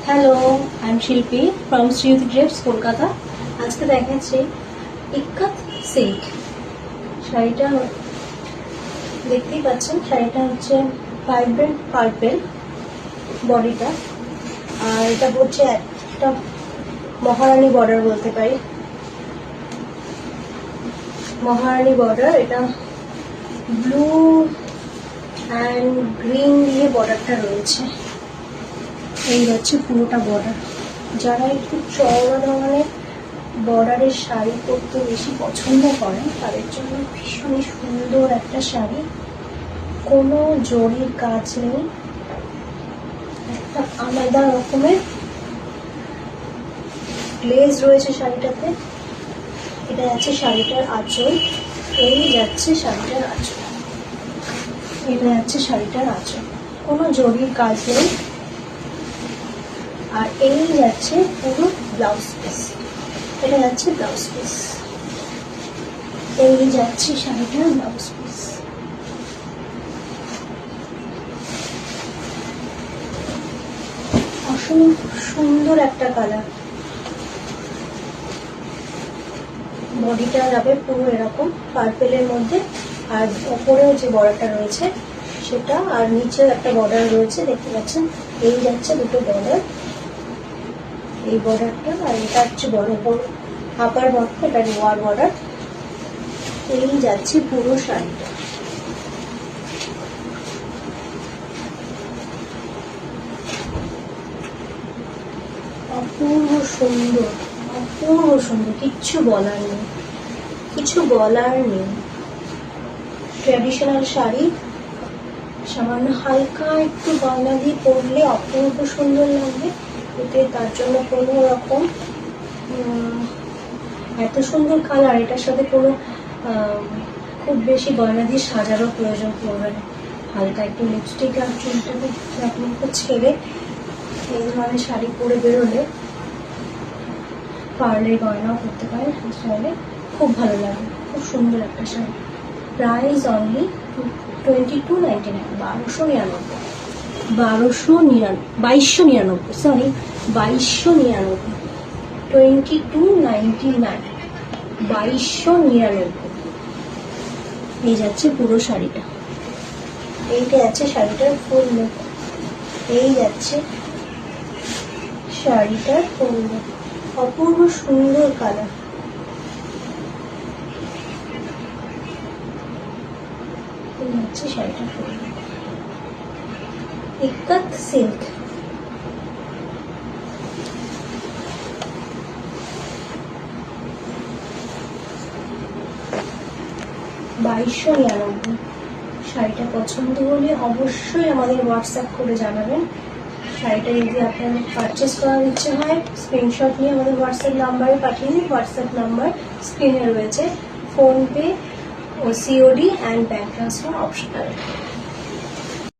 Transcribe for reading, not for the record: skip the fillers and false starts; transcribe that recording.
Hello, I am শিল্পী from শ্রীয়ুতি ড্রেপস Kolkata. আজকে দেখাচ্ছি ইক্কাত সিল্ক শাড়িটা। দেখতেই পাচ্ছেন শাড়িটা হচ্ছে ভাইব্রেন্ট পার্পেল বডিটা, আর এটা হচ্ছে একটা মহারানী বর্ডার বলতে পারি। মহারানী বর্ডার, এটা ব্লু অ্যান্ড গ্রিন দিয়ে বর্ডারটা রয়েছে। এই হচ্ছে পুরোটা বর্ডার। যারা একটু চওড়া ধরনের বর্ডারের শাড়ি পরতে বেশি পছন্দ করেন তাদের জন্য ভীষণই সুন্দর একটা শাড়ি। কোনো জরির কাজ নেই, একটা আলাদা রকমের গ্লেজ রয়েছে শাড়িটাতে। এটা যাচ্ছে শাড়িটার আঁচল, এই যাচ্ছে শাড়িটার আঁচল, এটা যাচ্ছে শাড়িটার আঁচল। কোনো জরির কাজ নেই। আর এই যাচ্ছে পুরো ব্লাউজ পিস, এটা যাচ্ছে ব্লাউজ পিস, এই যাচ্ছে শাড়িটার ব্লাউজ পিস। অসম্ভব সুন্দর একটা কালার। বডিটা যাবে পুরো এরকম পার্পেলের মধ্যে, আর ওপরেও যে বর্ডারটা রয়েছে সেটা, আর নিচেও একটা বর্ডার রয়েছে দেখতে পাচ্ছেন। এই যাচ্ছে দুটো বর্ডার, এই বর্ডারটা, আর এটা হচ্ছে বড় বড় আপার বর্ডার, এটা লোয়ার বর্ডার। এই যাচ্ছে পুরো শাড়িটা। অপূর্ব সুন্দর, অপূর্ব সুন্দর, কিচ্ছু বলার নেই, কিছু বলার নেই। ট্র্যাডিশনাল শাড়ি সামান্য হালকা একটু গয়না দিয়ে পরলে অপূর্ব সুন্দর লাগবে। এতে তার জন্য কোনো রকম এত সুন্দর কালার, এটার সাথে কোনো খুব বেশি গয়না দিয়ে সাজারও প্রয়োজন পড়বে না। হালকা একটু লিপস্টিক আর চুলটাকে আপনি ছেড়ে এই ধরনের শাড়ি পরে বেরোলে পার্লের গয়নাও করতে পারেন, চাইলে খুব ভালো লাগে। খুব সুন্দর একটা শাড়ি। Price only 2299, 2299। এই যাচ্ছে পুরো শাড়িটা, এইটা যাচ্ছে শাড়িটার ফুল লুক, এই যাচ্ছে শাড়িটার ফুল লুক। অপূর্ব সুন্দর কালার। এই হচ্ছে শাড়িটার ফুল লুক। ইক্কাত সিল্ক। $2299। শাড়িটা পছন্দ হলে অবশ্যই আমাদের হোয়াটসঅ্যাপ করে জানাবেন। শাড়িটা যদি আপনাদের পারচেস করার ইচ্ছে হয় স্ক্রিনশট নিয়ে আমাদের হোয়াটসঅ্যাপ নাম্বারে পাঠিয়ে দিন। হোয়াটসঅ্যাপ নাম্বার স্ক্রিনে রয়েছে। ফোনপে ও COD and bank transfer optional.